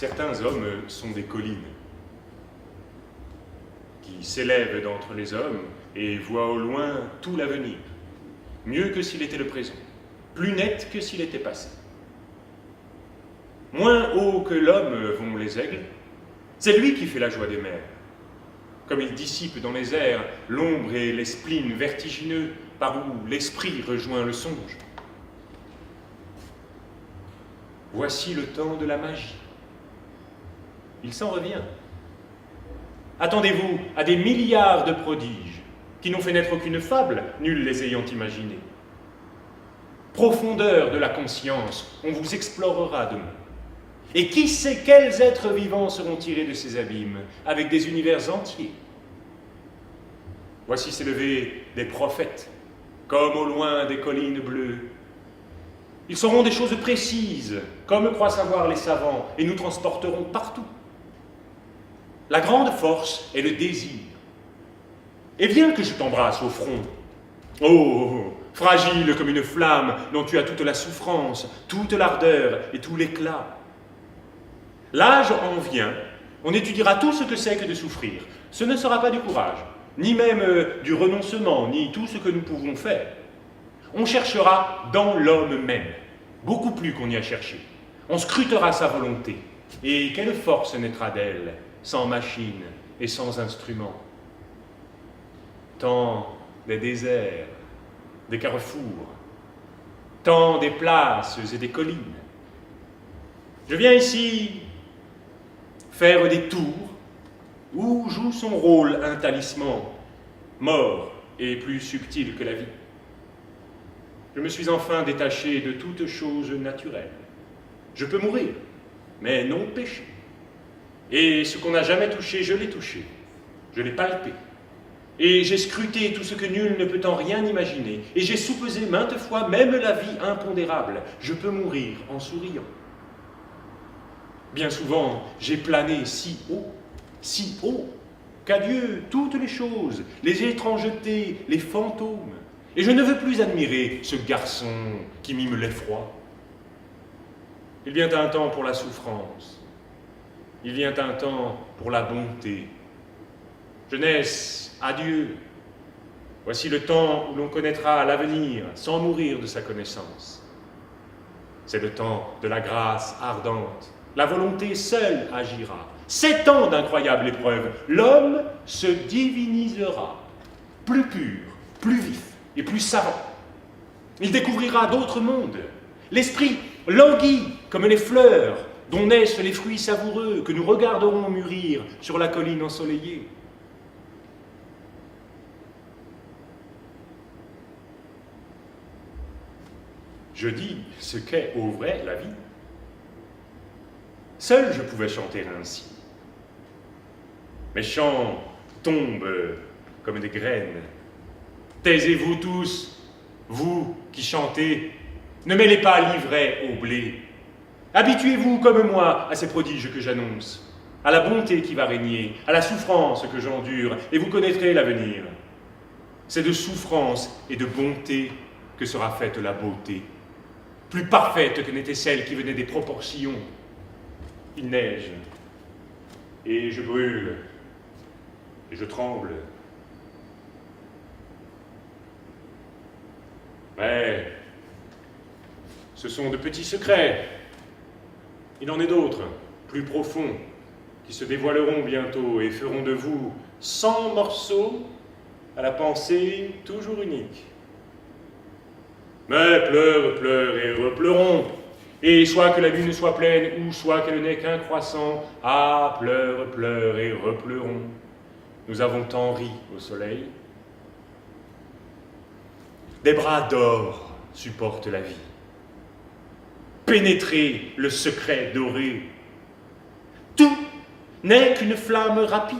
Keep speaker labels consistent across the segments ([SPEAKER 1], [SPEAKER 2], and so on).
[SPEAKER 1] Certains hommes sont des collines qui s'élèvent d'entre les hommes et voient au loin tout l'avenir, mieux que s'il était le présent, plus net que s'il était passé. Moins haut que l'homme vont les aigles, c'est lui qui fait la joie des mers. Comme il dissipe dans les airs l'ombre et les spleens vertigineux par où l'esprit rejoint le songe. Voici le temps de la magie. Il s'en revient. Attendez-vous à des milliards de prodiges qui n'ont fait naître aucune fable, nul les ayant imaginés. Profondeur de la conscience, on vous explorera demain. Et qui sait quels êtres vivants seront tirés de ces abîmes, avec des univers entiers. Voici s'élever des prophètes, comme au loin des collines bleues. Ils sauront des choses précises, comme croient savoir les savants, et nous transporteront partout. La grande force est le désir. Et viens que je t'embrasse au front. Oh, fragile comme une flamme dont tu as toute la souffrance, toute l'ardeur et tout l'éclat. L'âge en vient, on étudiera tout ce que c'est que de souffrir. Ce ne sera pas du courage, ni même du renoncement, ni tout ce que nous pouvons faire. On cherchera dans l'homme même, beaucoup plus qu'on y a cherché. On scrutera sa volonté, et quelle force naîtra d'elle, sans machine et sans instrument. Tant des déserts, des carrefours, tant des places et des collines. Je viens ici faire des tours où joue son rôle un talisman, mort et plus subtil que la vie. Je me suis enfin détaché de toute chose naturelle. Je peux mourir, mais non pécher. Et ce qu'on n'a jamais touché, je l'ai touché. Je l'ai palpé. Et j'ai scruté tout ce que nul ne peut en rien imaginer. Et j'ai soupesé maintes fois même la vie impondérable. Je peux mourir en souriant. Bien souvent, j'ai plané si haut, qu'à Dieu, toutes les choses, les étrangetés, les fantômes. Et je ne veux plus admirer ce garçon qui mime l'effroi. Il vient un temps pour la souffrance. Il vient un temps pour la bonté. Jeunesse, adieu. Voici le temps où l'on connaîtra l'avenir sans mourir de sa connaissance. C'est le temps de la grâce ardente. La volonté seule agira. 7 ans d'incroyables épreuves. L'homme se divinisera. Plus pur, plus vif et plus savant. Il découvrira d'autres mondes. L'esprit languit comme les fleurs dont naissent les fruits savoureux que nous regarderons mûrir sur la colline ensoleillée. Je dis ce qu'est au vrai la vie. Seul je pouvais chanter ainsi. Mes chants tombent comme des graines. Taisez-vous tous, vous qui chantez, ne mêlez pas l'ivraie au blé. Habituez-vous comme moi à ces prodiges que j'annonce, à la bonté qui va régner, à la souffrance que j'endure, et vous connaîtrez l'avenir. C'est de souffrance et de bonté que sera faite la beauté, plus parfaite que n'était celle qui venait des proportions. Il neige, et je brûle, et je tremble. Mais ce sont de petits secrets. Il en est d'autres, plus profonds, qui se dévoileront bientôt et feront de vous 100 morceaux à la pensée toujours unique. Mais pleure et repleurons. Et soit que la lune soit pleine, ou soit qu'elle n'est qu'un croissant, ah, pleure et repleurons. Nous avons tant ri au soleil. Des bras d'or supportent la vie. Pénétrez le secret doré. Tout n'est qu'une flamme rapide,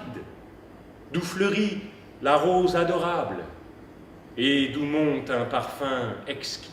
[SPEAKER 1] d'où fleurit la rose adorable, et d'où monte un parfum exquis.